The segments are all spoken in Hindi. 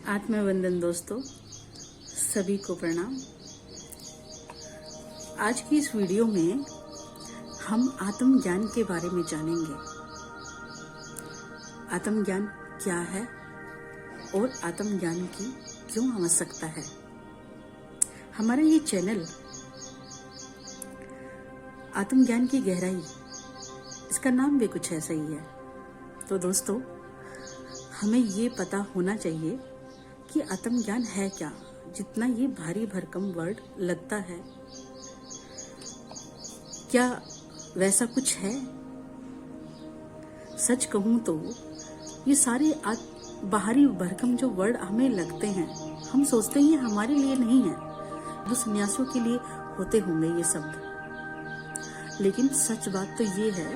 आत्मवंदन दोस्तों, सभी को प्रणाम। आज की इस वीडियो में हम आत्मज्ञान के बारे में जानेंगे। आत्मज्ञान क्या है और आत्मज्ञान की क्यों आवश्यकता है। हमारा ये चैनल आत्मज्ञान की गहराई, इसका नाम भी कुछ ऐसा ही है। तो दोस्तों, हमें ये पता होना चाहिए कि आत्मज्ञान है क्या। जितना ये भारी भरकम वर्ड लगता है, क्या वैसा कुछ है? सच कहूं तो ये सारे बाहरी भरकम जो वर्ड हमें लगते हैं, हम सोचते हैं हमारे लिए नहीं है, जो सन्यासियों के लिए होते होंगे ये शब्द। लेकिन सच बात तो ये है,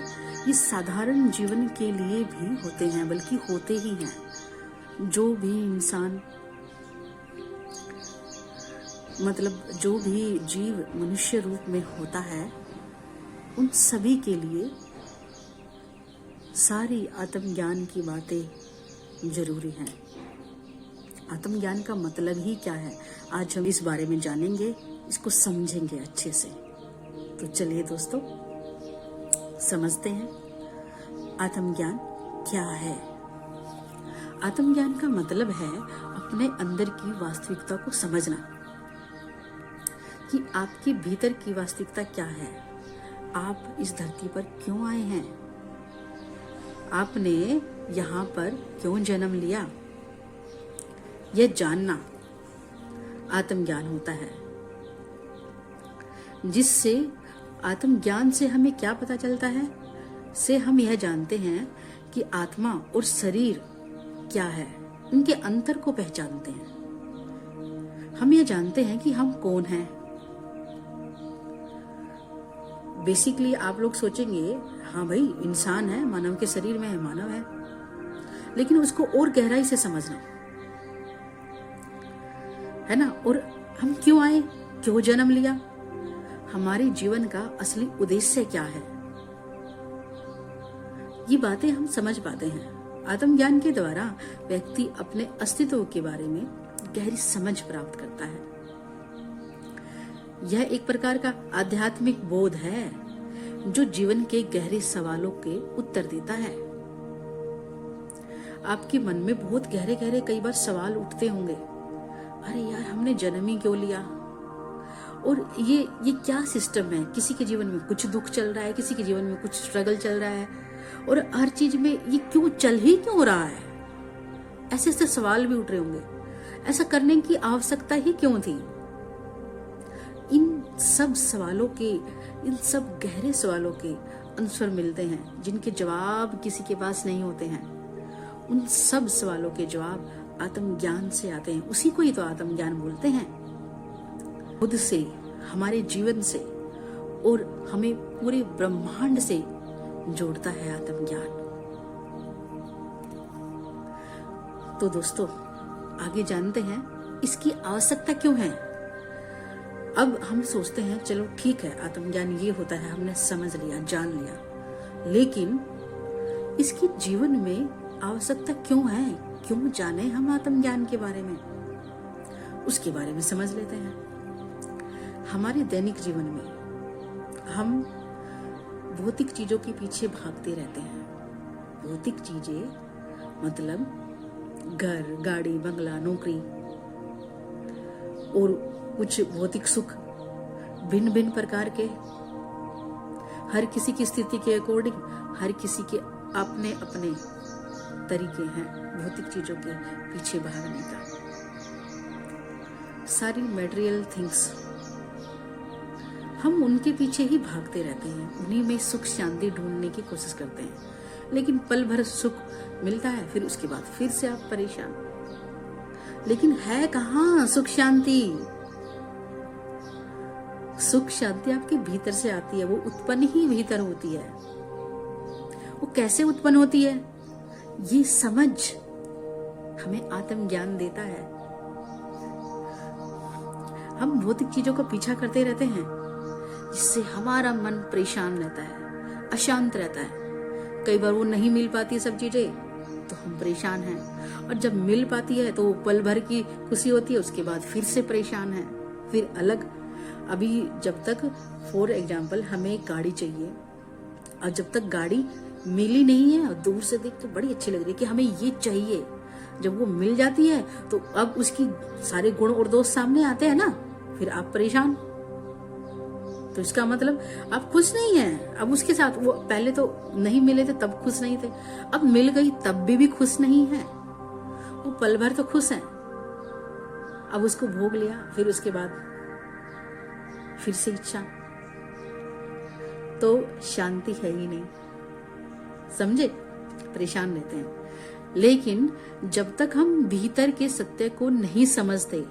ये साधारण जीवन के लिए भी होते हैं, बल्कि होते ही हैं। जो भी इंसान, मतलब जो भी जीव मनुष्य रूप में होता है, उन सभी के लिए सारी आत्मज्ञान की बातें जरूरी हैं। आत्मज्ञान का मतलब ही क्या है, आज हम इस बारे में जानेंगे, इसको समझेंगे अच्छे से। तो चलिए दोस्तों, समझते हैं आत्मज्ञान क्या है। आत्मज्ञान का मतलब है अपने अंदर की वास्तविकता को समझना, कि आपके भीतर की वास्तविकता क्या है। आप इस धरती पर क्यों आए हैं, आपने यहाँ पर क्यों जन्म लिया, यह जानना आत्मज्ञान होता है। जिससे आत्मज्ञान से हमें क्या पता चलता है, से हम यह जानते हैं कि आत्मा और शरीर क्या है, उनके अंतर को पहचानते हैं। हम यह जानते हैं कि हम कौन हैं। बेसिकली आप लोग सोचेंगे, हाँ भाई, इंसान है, मानव के शरीर में है, मानव है। लेकिन उसको और गहराई से समझना है ना। और हम क्यों आए, क्यों जन्म लिया, हमारे जीवन का असली उद्देश्य क्या है, ये बातें हम समझ पाते हैं। आत्मज्ञान के द्वारा व्यक्ति अपने अस्तित्व के बारे में गहरी समझ प्राप्त करता है। यह एक प्रकार का आध्यात्मिक बोध है, जो जीवन के गहरे सवालों के उत्तर देता है। आपके मन में बहुत गहरे गहरे कई बार सवाल उठते होंगे, अरे यार, हमने जन्म ही क्यों लिया, और ये क्या सिस्टम है। किसी के जीवन में कुछ दुख चल रहा है, किसी के जीवन में कुछ स्ट्रगल चल रहा है, और हर चीज में ये क्यों चल ही क्यों रहा है। ऐसे ऐसे सवाल भी उठ रहे होंगे, ऐसा करने की आवश्यकता ही क्यों थी। इन सब सवालों के, इन सब गहरे सवालों के आंसर मिलते हैं, जिनके जवाब किसी के पास नहीं होते हैं। उन सब सवालों के जवाब आत्मज्ञान से आते हैं। उसी को ही तो आत्मज्ञान बोलते हैं। खुद से, हमारे जीवन से, और हमें पूरे ब्रह्मांड से जोड़ता है आत्मज्ञान। तो दोस्तों, आगे जानते हैं इसकी आवश्यकता क्यों है। अब हम सोचते हैं, चलो ठीक है, आत्मज्ञान ये होता है, हमने समझ लिया, जान लिया, लेकिन इसकी जीवन में आवश्यकता क्यों है, क्यों जाने हम आत्मज्ञान के बारे में, उसके बारे में समझ लेते हैं। हमारे दैनिक जीवन में हम भौतिक चीजों के पीछे भागते रहते हैं। भौतिक चीजें मतलब घर, गाड़ी, बंगला, नौकरी, और कुछ भौतिक सुख भिन्न भिन्न प्रकार के, हर किसी की स्थिति के अकॉर्डिंग, हर किसी के अपने अपने तरीके हैं भौतिक चीजों के पीछे भागने का। सारी मटेरियल थिंग्स, हम उनके पीछे ही भागते रहते हैं, उन्हीं में सुख शांति ढूंढने की कोशिश करते हैं। लेकिन पल भर सुख मिलता है, फिर उसके बाद फिर से आप परेशान। लेकिन है कहाँ सुख शांति। सुख शांति आपके भीतर से आती है, वो उत्पन्न ही भीतर होती है। वो कैसे उत्पन्न होती है, ये समझ हमें आत्मज्ञान देता है। हम भौतिक चीजों का पीछा करते रहते हैं, जिससे हमारा मन परेशान रहता है, अशांत रहता है। कई बार वो नहीं मिल पाती सब चीजें, तो हम परेशान हैं, और जब मिल पाती है तो पल भर की खुशी होती है, उसके बाद फिर से परेशान है, फिर अलग। अभी जब तक फॉर एग्जाम्पल हमें एक गाड़ी चाहिए, और जब तक गाड़ी मिली नहीं है और दूर से देख तो बड़ी अच्छी लग रही है कि हमें ये चाहिए, जब वो मिल जाती है तो अब उसकी सारे गुण और दोष सामने आते हैं ना, फिर आप परेशान। तो इसका मतलब आप खुश नहीं हैं अब उसके साथ। वो पहले तो नहीं मिले थे तब खुश नहीं थे, अब मिल गई तब भी खुश नहीं है। वो पल भर तो खुश हैं, अब उसको भोग लिया, फिर उसके बाद फिर से इच्छा, तो शांति है ही नहीं, समझे? परेशान रहते हैं। लेकिन जब तक हम भीतर के सत्य को नहीं समझते,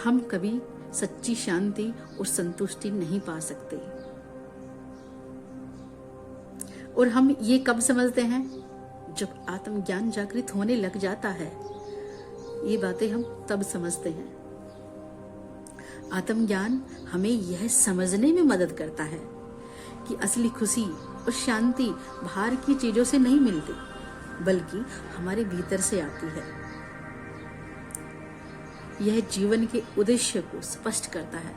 हम कभी सच्ची शांति और संतुष्टि नहीं पा सकते। और हम ये कब समझते हैं? जब आत्मज्ञान जागृत होने लग जाता है। ये बातें हम तब समझते हैं। आत्मज्ञान हमें यह समझने में मदद करता है कि असली खुशी और शांति बाहर की चीजों से नहीं मिलती, बल्कि हमारे भीतर से आती है। यह जीवन के उद्देश्य को स्पष्ट करता है।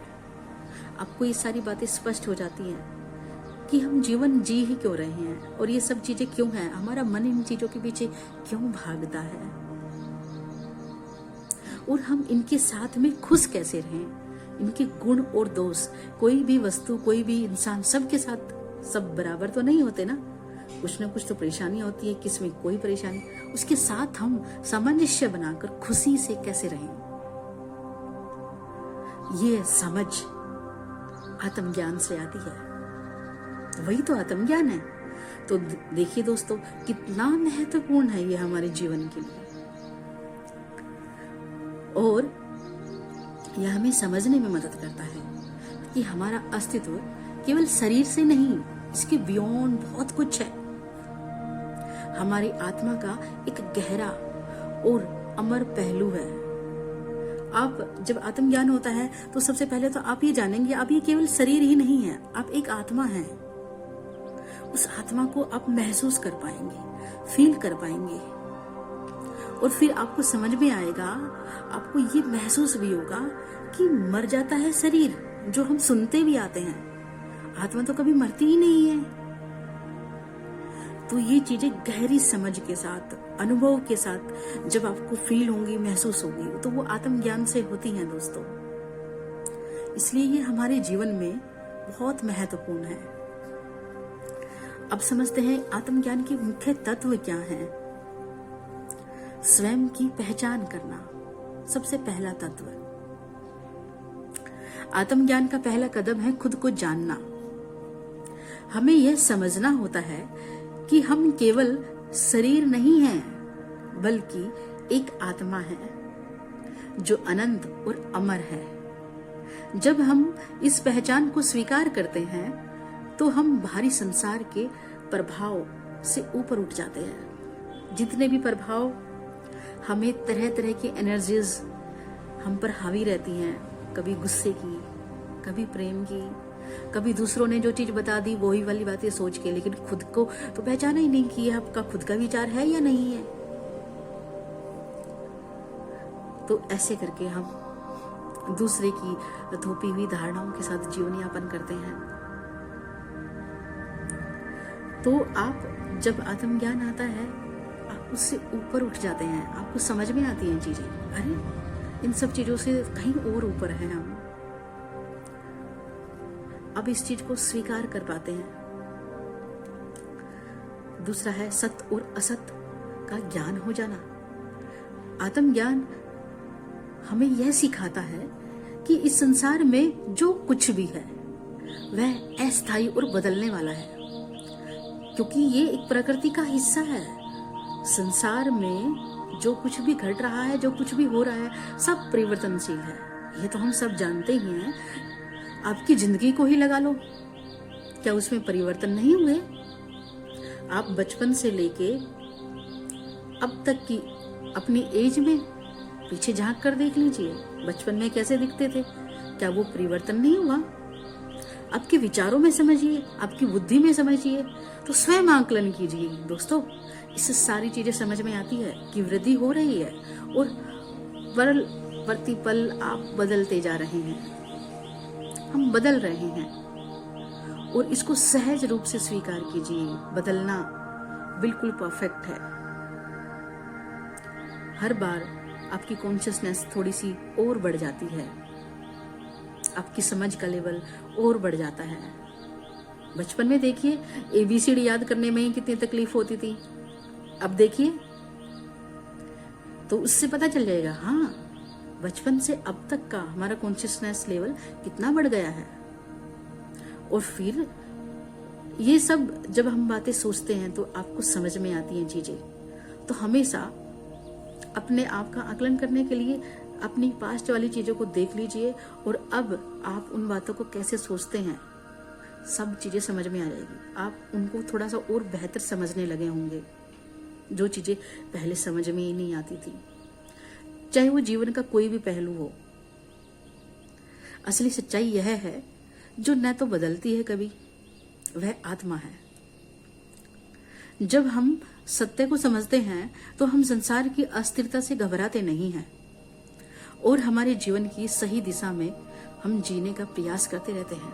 आपको ये सारी बातें स्पष्ट हो जाती हैं कि हम जीवन जी ही क्यों रहे हैं, और ये सब चीजें क्यों हैं, हमारा मन इन चीजों के पीछे क्यों भागता है, और हम इनके साथ में खुश कैसे रहें। इनके गुण और दोष, कोई भी वस्तु, कोई भी इंसान, सबके साथ सब बराबर तो नहीं होते ना, कुछ ना कुछ तो परेशानी होती है, किसमें कोई परेशानी। उसके साथ हम सामंजस्य बनाकर खुशी से कैसे रहें, ये समझ आत्मज्ञान से आती है। वही तो आत्मज्ञान है। तो देखिए दोस्तों, कितना महत्वपूर्ण है ये हमारे जीवन के लिए, और यह हमें समझने में मदद करता है कि हमारा अस्तित्व केवल शरीर से नहीं, इसके बियॉन्ड बहुत कुछ है। हमारी आत्मा का एक गहरा और अमर पहलू है। आप जब आत्मज्ञान होता है तो सबसे पहले तो आप ये जानेंगे, आप ये केवल शरीर ही नहीं है, आप एक आत्मा हैं। उस आत्मा को आप महसूस कर पाएंगे, फील कर पाएंगे, और फिर आपको समझ में आएगा, आपको ये महसूस भी होगा कि मर जाता है शरीर, जो हम सुनते भी आते हैं, आत्मा तो कभी मरती ही नहीं है। तो ये चीजें गहरी समझ के साथ, अनुभव के साथ जब आपको फील होंगी, महसूस होगी, तो वो आत्मज्ञान से होती हैं दोस्तों। इसलिए ये हमारे जीवन में बहुत महत्वपूर्ण है। अब समझते हैं आत्मज्ञान के मुख्य तत्व क्या हैं। स्वयं की पहचान करना सबसे पहला तत्व। आत्मज्ञान का पहला कदम है खुद को जानना। हमें यह समझना होता है कि हम केवल शरीर नहीं हैं, बल्कि एक आत्मा है जो अनंत और अमर है। जब हम इस पहचान को स्वीकार करते हैं तो हम बाहरी संसार के प्रभाव से ऊपर उठ जाते हैं। जितने भी प्रभाव, हमें तरह तरह की एनर्जीज हम पर हावी रहती हैं, कभी गुस्से की, कभी प्रेम की, कभी दूसरों ने जो चीज बता दी वही वाली बातें सोच के, लेकिन खुद को तो पहचाना ही नहीं कि यह आपका खुद का विचार है या नहीं है। तो ऐसे करके हम दूसरे की थोपी हुई धारणाओं के साथ जीवन यापन करते हैं। तो आप जब आत्मज्ञान आता है, आप उससे ऊपर उठ जाते हैं, आपको समझ में आती हैं चीजें, अरे इन सब चीजों से कहीं और ऊपर है हम। अब इस चीज को स्वीकार कर पाते हैं। दूसरा है सत्य और असत्य का ज्ञान हो जाना। आत्मज्ञान हमें यह सिखाता है कि इस संसार में जो कुछ भी है वह अस्थायी और बदलने वाला है, क्योंकि ये एक प्रकृति का हिस्सा है। संसार में जो कुछ भी घट रहा है, जो कुछ भी हो रहा है, सब परिवर्तनशील है। ये तो हम सब जानते ही हैं। आपकी जिंदगी को ही लगा लो, क्या उसमें परिवर्तन नहीं हुए? आप बचपन से लेके अब तक की अपनी एज में पीछे झांक कर देख लीजिए, बचपन में कैसे दिखते थे, क्या वो परिवर्तन नहीं हुआ? आपके विचारों में समझिए, आपकी बुद्धि में समझिए, तो स्वयं आकलन कीजिए दोस्तों इससे सारी चीजें समझ में आती है कि वृद्धि हो रही है और प्रतिपल आप बदलते जा रहे हैं, हम बदल रहे हैं और इसको सहज रूप से स्वीकार कीजिए। बदलना बिल्कुल परफेक्ट है। हर बार आपकी कॉन्शियसनेस थोड़ी सी और बढ़ जाती है, आपकी समझ का लेवल और बढ़ जाता है। बचपन में देखिए ABCD याद करने में ही कितनी तकलीफ होती थी, अब देखिए तो उससे पता चल जाएगा हाँ बचपन से अब तक का हमारा कॉन्शियसनेस लेवल कितना बढ़ गया है। और फिर ये सब जब हम बातें सोचते हैं तो आपको समझ में आती हैं चीजें। तो हमेशा अपने आप का आकलन करने के लिए अपनी पास्ट वाली चीजों को देख लीजिए और अब आप उन बातों को कैसे सोचते हैं सब चीजें समझ में आ जाएगी। आप उनको थोड़ा सा और बेहतर समझने लगे होंगे, जो चीजें पहले समझ में ही नहीं आती थी, चाहे वो जीवन का कोई भी पहलू हो। असली सच्चाई यह है जो न तो बदलती है कभी, वह आत्मा है। जब हम सत्य को समझते हैं तो हम संसार की अस्थिरता से घबराते नहीं हैं और हमारे जीवन की सही दिशा में हम जीने का प्रयास करते रहते हैं।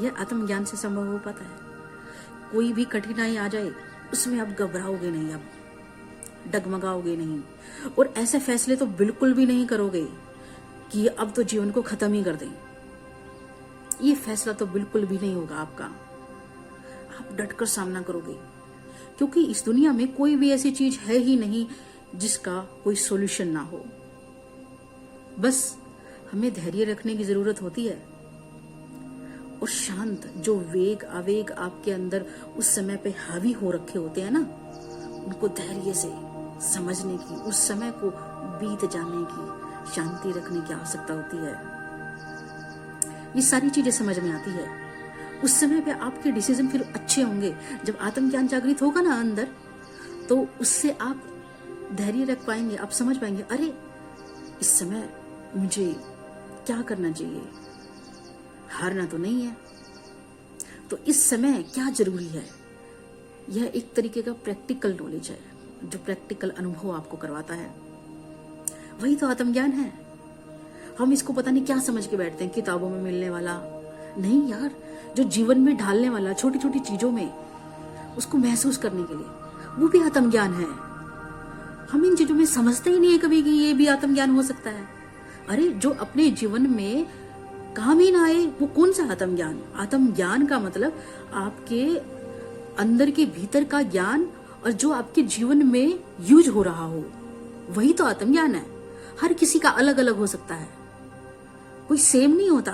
यह आत्मज्ञान से संभव हो पाता है। कोई भी कठिनाई आ जाए उसमें आप घबराओगे नहीं, आप डगमगाओगे नहीं और ऐसे फैसले तो बिल्कुल भी नहीं करोगे कि अब तो जीवन को खत्म ही कर दें। ये फैसला तो बिल्कुल भी नहीं होगा आपका। आप डटकर सामना करोगे क्योंकि इस दुनिया में कोई भी ऐसी चीज है ही नहीं जिसका कोई सॉल्यूशन ना हो। बस हमें धैर्य रखने की जरूरत होती है और शांत जो वेग आवेग आपके अंदर उस समय पे हावी हो रखे होते हैं ना, उनको धैर्य से समझने की, उस समय को बीत जाने की शांति रखने की आवश्यकता होती है। ये सारी चीजें समझ में आती है। उस समय पे आपके डिसीजन फिर अच्छे होंगे। जब आत्मज्ञान जागृत होगा ना अंदर, तो उससे आप धैर्य रख पाएंगे, आप समझ पाएंगे अरे इस समय मुझे क्या करना चाहिए, हारना तो नहीं है, तो इस समय क्या जरूरी है। यह एक तरीके का प्रैक्टिकल नॉलेज है जो प्रैक्टिकल अनुभव आपको करवाता है। वही तो आत्मज्ञान है। हम इसको पता नहीं क्या समझ के बैठते हैं, किताबों में मिलने वाला नहीं यार, जो जीवन में ढालने वाला छोटी छोटी चीजों में उसको महसूस करने के लिए, वो भी आत्मज्ञान है। हम इन चीजों में समझते ही नहीं है कभी कि ये भी आत्मज्ञान हो सकता है। अरे जो अपने जीवन में काम ही ना आए वो कौन सा आत्मज्ञान। आत्मज्ञान का मतलब आपके अंदर के भीतर का ज्ञान और जो आपके जीवन में यूज हो रहा हो, वही तो आत्मज्ञान है। हर किसी का अलग अलग हो सकता है, कोई सेम नहीं होता।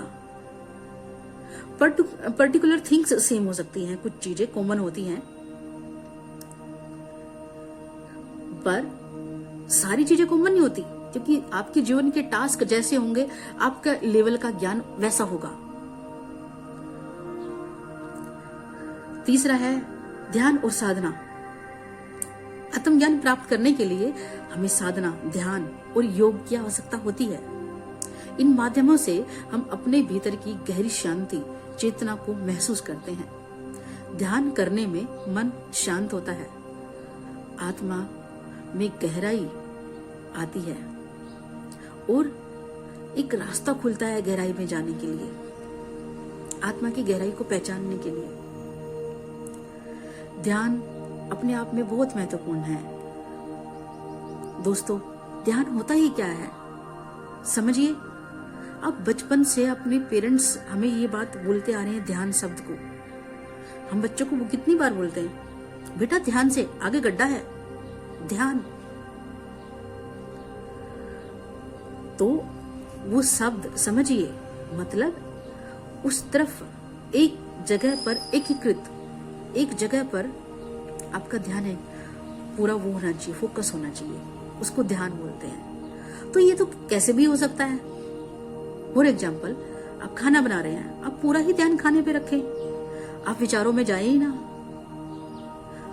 पर्टिकुलर थिंग्स सेम हो सकती हैं, कुछ चीजें कॉमन होती हैं, पर सारी चीजें कॉमन नहीं होती, क्योंकि आपके जीवन के टास्क जैसे होंगे आपका लेवल का ज्ञान वैसा होगा। तीसरा है ध्यान और साधना। आत्मज्ञान प्राप्त करने के लिए हमें साधना, ध्यान और योग की आवश्यकता होती है। इन माध्यमों से हम अपने भीतर की गहरी शांति, चेतना को महसूस करते हैं। ध्यान करने में मन शांत होता है, आत्मा में गहराई आती है और एक रास्ता खुलता है गहराई में जाने के लिए, आत्मा की गहराई को पहचानने के लिए। ध्यान अपने आप में बहुत महत्वपूर्ण है। दोस्तों, ध्यान होता ही क्या है समझिए। अब बचपन से अपने पेरेंट्स हमें ये बात बोलते आ रहे हैं, ध्यान शब्द को हम बच्चों को कितनी बार बोलते हैं, बेटा ध्यान से, आगे गड्ढा है, ध्यान। तो वो शब्द समझिए, मतलब उस तरफ एक जगह पर एकीकृत, एक जगह पर आपका ध्यान है, पूरा वो होना चाहिए, फोकस होना चाहिए, उसको ध्यान बोलते हैं। तो ये तो कैसे भी हो सकता है। फॉर एग्जाम्पल, आप खाना बना रहे हैं, आप पूरा ही ध्यान खाने पे रखें, आप विचारों में जाए ही ना,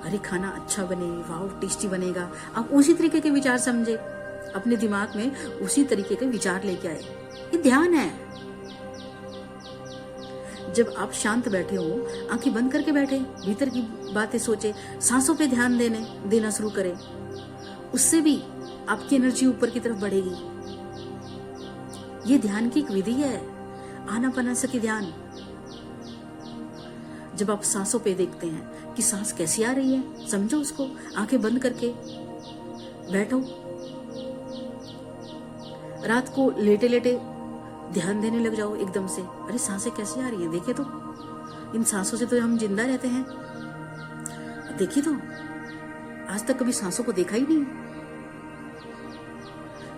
अरे खाना अच्छा बने, वाह टेस्टी बनेगा, आप उसी तरीके के विचार समझे, अपने दिमाग में उसी तरीके के विचार लेके आए, ये ध्यान है। जब आप शांत बैठे हो, आंखें बंद करके बैठे, भीतर की बातें सोचे, सांसों पे ध्यान देना शुरू करें, उससे भी आपकी एनर्जी ऊपर की तरफ बढ़ेगी। ये ध्यान की एक विधि है, आनापानसति ध्यान। जब आप सांसों पे देखते हैं कि सांस कैसी आ रही है, समझो उसको, आंखें बंद करके बैठो। रात को लेटे लेटे ध्यान देने लग जाओ एकदम से, अरे सांसें कैसी आ रही हैं, देखे तो, इन सांसों से तो हम जिंदा रहते हैं, देखिए तो, आज तक कभी सांसों को देखा ही नहीं।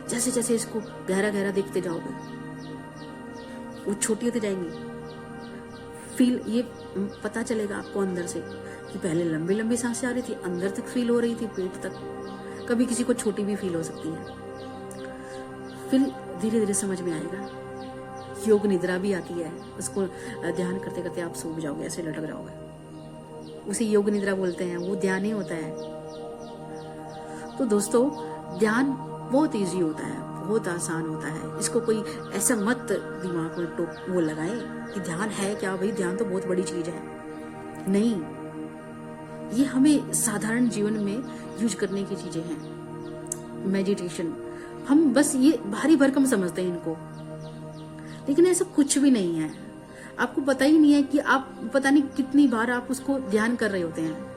जैसे जैसे इसको गहरा गहरा देखते जाओगे, वो छोटी होती जाएंगी। फील, ये पता चलेगा आपको अंदर से कि पहले लंबी लंबी सांसें आ रही थी, अंदर तक फील हो रही थी, पेट तक, कभी किसी को छोटी भी फील हो सकती है। फिर धीरे धीरे समझ में आएगा। योग निद्रा भी आती है, उसको ध्यान करते करते आप सो जाओगे, ऐसे लटक जाओगे, उसे योग निद्रा बोलते हैं, वो ध्यान ही होता है। तो दोस्तों, ध्यान बहुत इजी होता है, बहुत आसान होता है। इसको कोई ऐसा मत दिमाग में वो लगाए कि ध्यान है क्या, भाई ध्यान तो बहुत बड़ी चीज है। नहीं, ये हमें साधारण जीवन में यूज करने की चीजें हैं। मेडिटेशन, हम बस ये भारी भरकम समझते हैं इनको, लेकिन ऐसा कुछ भी नहीं है। आपको पता ही नहीं है कि आप पता नहीं कितनी बार आप उसको ध्यान कर रहे होते हैं।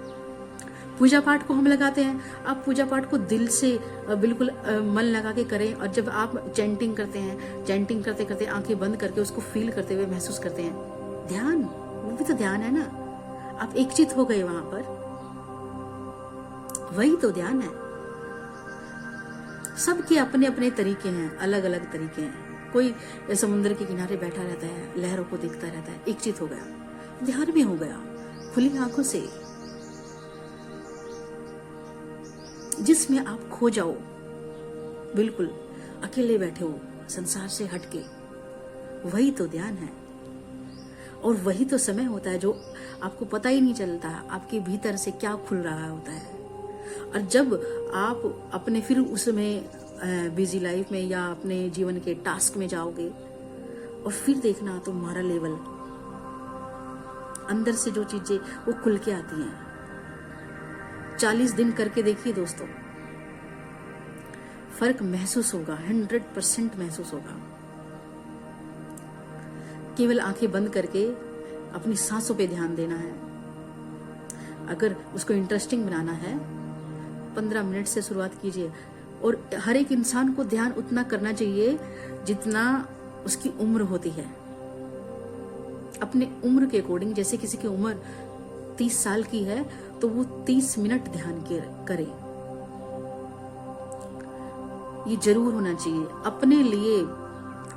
पूजा पाठ को हम लगाते हैं, आप पूजा पाठ को दिल से बिल्कुल मन लगा के करें, और जब आप चैंटिंग करते हैं, चैंटिंग करते करते आंखें बंद करके उसको फील करते हुए महसूस करते हैं, ध्यान, वो भी तो ध्यान है ना। आप एकचित हो गए वहां पर, वही तो ध्यान है। सबके अपने अपने तरीके हैं, अलग अलग तरीके हैं। कोई समुद्र के किनारे बैठा रहता है, लहरों को देखता रहता है, एकचित हो गया, ध्यान में हो गया, खुली आंखों से। जिसमें आप खो जाओ, बिल्कुल अकेले बैठे हो, संसार से हटके, वही तो ध्यान है। और वही तो समय होता है जो आपको पता ही नहीं चलता आपके भीतर से क्या खुल रहा होता है। और जब आप अपने फिर उसमें बिजी लाइफ में या अपने जीवन के टास्क में जाओगे, और फिर देखना तुम्हारा लेवल, अंदर से जो चीजें वो खुल के आती हैं। 40 दिन करके देखिए दोस्तों, फर्क महसूस होगा, 100% महसूस होगा। केवल आंखें बंद करके अपनी सांसों पे ध्यान देना है। अगर उसको इंटरेस्टिंग बनाना है, 15 मिनट से शुरुआत कीजिए। और हर एक इंसान को ध्यान उतना करना चाहिए जितना उसकी उम्र होती है, अपने उम्र के अकॉर्डिंग। जैसे किसी की उम्र 30 साल की है तो वो 30 मिनट ध्यान करे। ये जरूर होना चाहिए अपने लिए।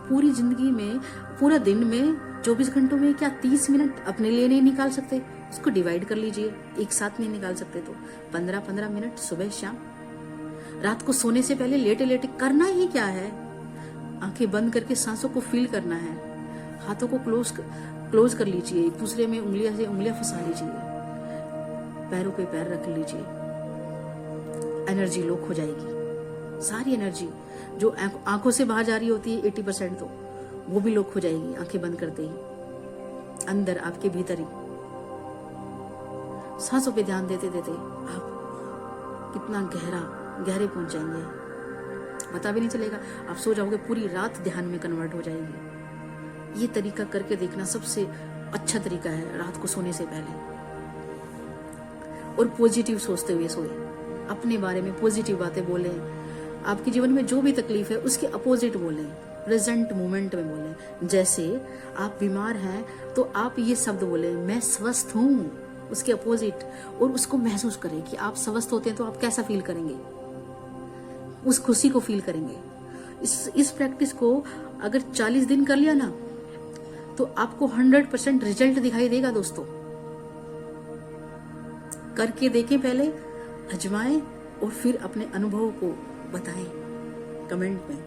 पूरी जिंदगी में, पूरा दिन में 24 घंटों में क्या 30 मिनट अपने लिए नहीं निकाल सकते? उसको डिवाइड कर लीजिए, एक साथ नहीं निकाल सकते तो 15-15 मिनट सुबह शाम। रात को सोने से पहले लेटे लेटे करना ही क्या है, आंखें बंद करके सांसों को फील करना है। हाथों को क्लोज कर लीजिए, एक दूसरे में उंगलियां से उंगलियां फंसा लीजिए, पैरों पे पैर रख लीजिए। एनर्जी लॉक हो जाएगी, सारी एनर्जी जो आंखों से बाहर जा रही होती है 80%, तो वो भी लॉक हो जाएगी आंखें बंद करते ही, अंदर आपके भीतर ही। सांसों पे ध्यान देते देते आप कितना गहरे पहुंच जाएंगे, पता भी नहीं चलेगा। आप सो जाओगे, पूरी रात ध्यान में कन्वर्ट हो जाएगी। ये तरीका करके देखना सबसे अच्छा तरीका है रात को सोने से पहले। और पॉजिटिव सोचते हुए सोए, अपने बारे में पॉजिटिव बातें बोलें। आपके जीवन में जो भी तकलीफ है उसके अपोजिट बोलें, प्रेजेंट मोमेंट में बोलें। जैसे आप बीमार हैं तो आप ये शब्द बोलें, मैं स्वस्थ हूँ, उसके अपोजिट। और उसको महसूस करें कि आप स्वस्थ होते हैं तो आप कैसा फील करेंगे, उस खुशी को फील करेंगे। इस प्रैक्टिस को अगर 40 दिन कर लिया ना तो आपको 100% रिजल्ट दिखाई देगा दोस्तों। करके देखें, पहले आजमाएं और फिर अपने अनुभव को बताएं कमेंट में।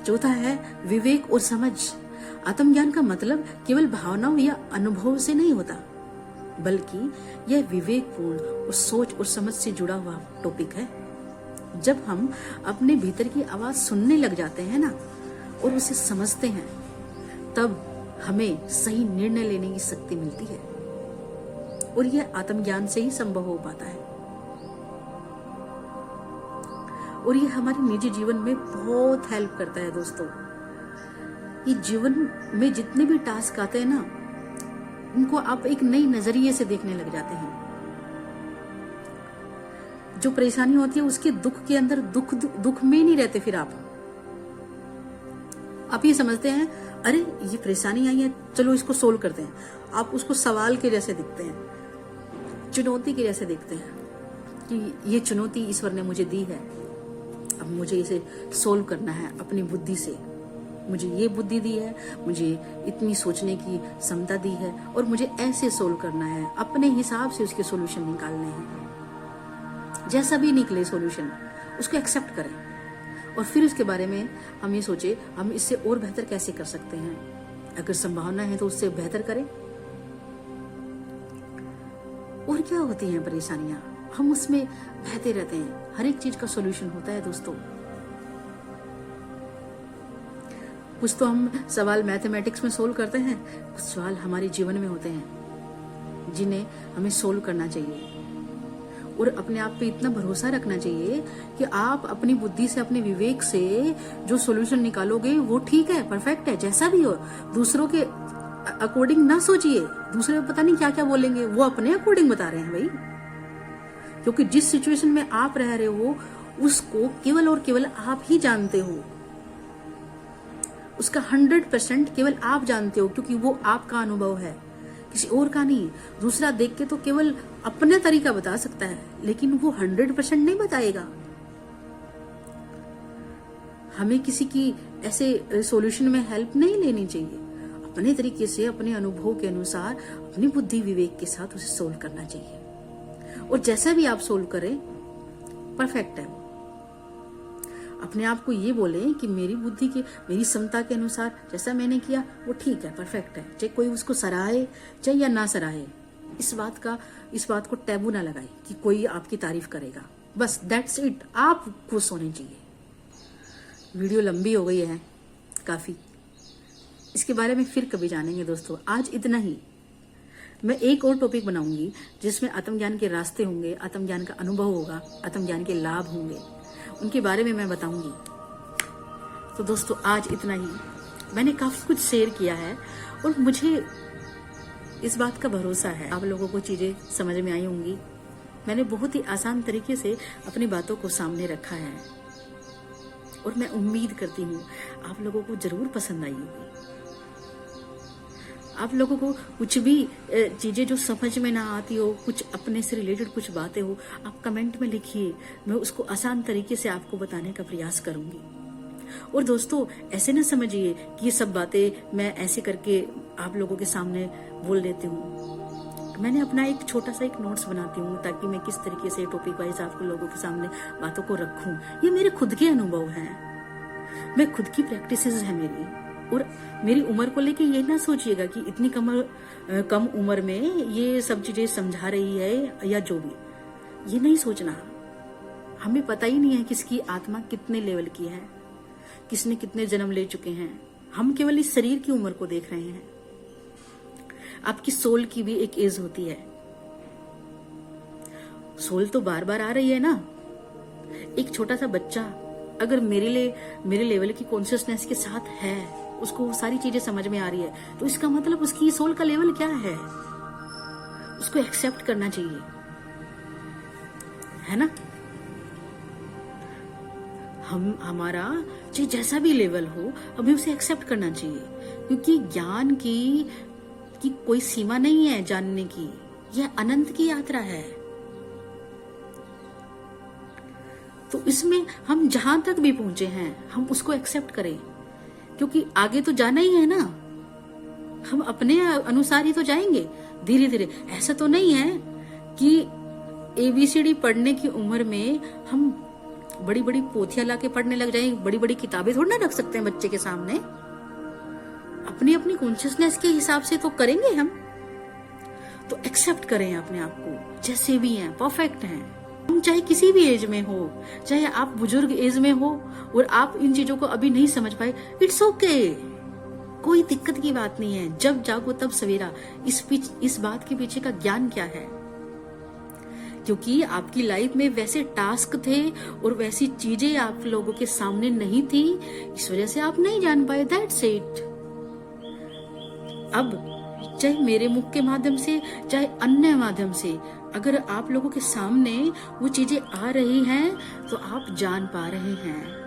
चौथा है विवेक और समझ। आत्मज्ञान का मतलब केवल भावनाओं या अनुभव से नहीं होता, बल्कि यह विवेकपूर्ण और सोच और समझ से जुड़ा हुआ टॉपिक है। जब हम अपने भीतर की आवाज सुनने लग जाते हैं ना और उसे समझते हैं, तब हमें सही निर्णय लेने की शक्ति मिलती है, और यह आत्मज्ञान से ही संभव हो पाता है। और ये हमारे निजी जीवन में बहुत हेल्प करता है दोस्तों। ये जीवन में जितने भी टास्क आते हैं ना, उनको आप एक नई नजरिए से देखने लग जाते हैं। जो परेशानी होती है उसके दुख के अंदर दुख में नहीं रहते। फिर आप ये समझते हैं अरे ये परेशानी आई है, चलो इसको सोल्व करते हैं। आप उसको सवाल के जैसे देखते हैं, चुनौती के जैसे देखते हैं कि ये चुनौती ईश्वर ने मुझे दी है, अब मुझे इसे सोल्व करना है अपनी बुद्धि से। मुझे ये बुद्धि दी है, मुझे इतनी सोचने की क्षमता दी है, और मुझे ऐसे सोल्व करना है, अपने हिसाब से उसके सॉल्यूशन निकालने हैं। जैसा भी निकले सॉल्यूशन, उसको एक्सेप्ट करें, और फिर उसके बारे में हम ये सोचे हम इससे और बेहतर कैसे कर सकते हैं। अगर संभावना है तो उससे बेहतर करें। और क्या होती हैं परेशानियां, हम उसमें बहते रहते हैं। हर एक चीज का सॉल्यूशन होता है दोस्तों। कुछ तो हम सवाल मैथमेटिक्स में सोल्व करते हैं, कुछ सवाल हमारे जीवन में होते हैं जिन्हें हमें सोल्व करना चाहिए। और अपने आप पे इतना भरोसा रखना चाहिए कि आप अपनी बुद्धि से, अपने विवेक से जो सॉल्यूशन निकालोगे वो ठीक है, परफेक्ट है। जैसा भी हो, दूसरों के अकॉर्डिंग ना सोचिए। दूसरे पता नहीं क्या क्या बोलेंगे, वो अपने अकॉर्डिंग बता रहे हैं भाई। क्योंकि जिस सिचुएशन में आप रह रहे हो उसको केवल और केवल आप ही जानते हो। उसका 100% केवल आप जानते हो, क्योंकि वो आपका अनुभव है, किसी और का नहीं। दूसरा देख के तो केवल अपने तरीका बता सकता है, लेकिन वो 100% नहीं बताएगा। हमें किसी की ऐसे सॉल्यूशन में हेल्प नहीं लेनी चाहिए। अपने तरीके से, अपने अनुभव के अनुसार, अपनी बुद्धि विवेक के साथ उसे सोल्व करना चाहिए। और जैसा भी आप सोल्व करें, परफेक्ट है। अपने आप को ये बोलें कि मेरी बुद्धि के, मेरी क्षमता के अनुसार जैसा मैंने किया वो ठीक है, परफेक्ट है। चाहे कोई उसको सराहे चाहे या ना सराहे, इस बात को टैबू ना लगाए कि कोई आपकी तारीफ करेगा। बस दैट्स इट, आप खुश होने चाहिए। वीडियो लंबी हो गई है काफी, इसके बारे में फिर कभी जानेंगे दोस्तों। आज इतना ही। मैं एक और टॉपिक बनाऊंगी जिसमें आत्मज्ञान के रास्ते होंगे, आत्मज्ञान का अनुभव होगा, आत्मज्ञान के लाभ होंगे, उनके बारे में मैं बताऊंगी। तो दोस्तों आज इतना ही। मैंने काफी कुछ शेयर किया है और मुझे इस बात का भरोसा है आप लोगों को चीजें समझ में आई होंगी। मैंने बहुत ही आसान तरीके से अपनी बातों को सामने रखा है और मैं उम्मीद करती हूँ आप लोगों को जरूर पसंद आई होगी। आप लोगों को कुछ भी चीजें जो समझ में ना आती हो, कुछ अपने से रिलेटेड कुछ बातें हो, आप कमेंट में लिखिए। मैं उसको आसान तरीके से आपको बताने का प्रयास करूंगी। और दोस्तों ऐसे ना समझिए कि ये सब बातें मैं ऐसे करके आप लोगों के सामने बोल देती हूँ। मैंने अपना एक छोटा सा एक नोट्स बनाती हूँ ताकि मैं किस तरीके से टॉपिक वाइज आप लोगों के सामने बातों को रखूं। ये मेरे खुद के अनुभव हैं, मैं खुद की प्रैक्टिसेस है मेरी। और मेरी उम्र को लेके ये ना सोचिएगा कि इतनी कम उम्र में ये सब चीजें समझा रही है या जो भी, ये नहीं सोचना। हमें पता ही नहीं है किसकी आत्मा कितने लेवल की है, किसने कितने जन्म ले चुके हैं। हम केवल इस शरीर की उम्र को देख रहे हैं। आपकी सोल की भी एक एज होती है। सोल तो बार बार आ रही है ना। एक छोटा सा बच्चा अगर मेरे लेवल की कॉन्शियसनेस के साथ है, उसको वो सारी चीजें समझ में आ रही है, तो इसका मतलब उसकी सोल का लेवल क्या है, उसको एक्सेप्ट करना चाहिए, है ना। हमारा चाहे जैसा भी लेवल हो, हमें उसे एक्सेप्ट करना चाहिए, क्योंकि ज्ञान की कोई सीमा नहीं है जानने की। यह अनंत की यात्रा है। तो इसमें हम जहां तक भी पहुंचे हैं, हम उसको एक्सेप्ट करें, क्योंकि आगे तो जाना ही है ना। हम अपने अनुसार ही तो जाएंगे धीरे धीरे। ऐसा तो नहीं है कि ABCD पढ़ने की उम्र में हम बड़ी बड़ी पोथियां लाके पढ़ने लग जाएंगे। बड़ी बड़ी किताबें थोड़ी ना रख सकते हैं बच्चे के सामने। अपनी अपनी कॉन्शियसनेस के हिसाब से तो करेंगे हम। तो एक्सेप्ट करें अपने आप को जैसे भी हैं, परफेक्ट हैं। हम चाहे किसी भी एज में हो, चाहे आप बुजुर्ग एज में हो और आप इन चीजों को अभी नहीं समझ पाए, इट्स ओके। कोई दिक्कत की बात नहीं है, जब जागो तब सवेरा। इस बात के पीछे का ज्ञान क्या है? क्योंकि आपकी लाइफ में वैसे टास्क थे और वैसी चीजें आप लोगों के सामने नहीं थी, इस वजह से आप नहीं जान पाए, दैट्स इट। अब चाहे मेरे मुख के माध्यम से, चाहे अन्य माध्यम से, अगर आप लोगों के सामने वो चीजें आ रही हैं तो आप जान पा रहे हैं।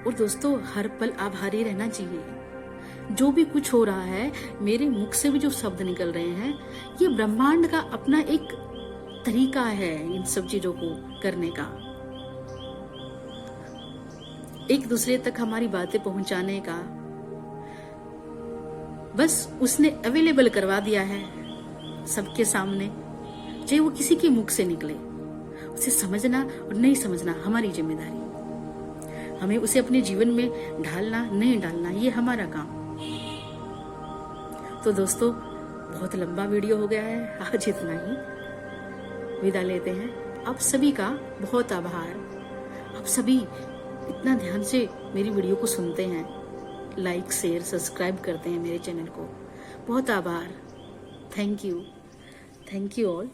और दोस्तों, हर पल आभारी रहना चाहिए। जो भी कुछ हो रहा है, मेरे मुख से भी जो शब्द निकल रहे हैं, ये ब्रह्मांड का अपना एक तरीका है इन सब चीजों को करने का, एक दूसरे तक हमारी बातें पहुंचाने का। बस उसने अवेलेबल करवा दिया है सबके सामने, चाहे वो किसी के मुख से निकले। उसे समझना और नहीं समझना हमारी जिम्मेदारी। हमें उसे अपने जीवन में ढालना नहीं डालना, ये हमारा काम। तो दोस्तों, बहुत लंबा वीडियो हो गया है, आज इतना ही, विदा लेते हैं। आप सभी का बहुत आभार। आप सभी इतना ध्यान से मेरी वीडियो को सुनते हैं, लाइक शेयर सब्सक्राइब करते हैं मेरे चैनल को। बहुत आभार। Thank you all.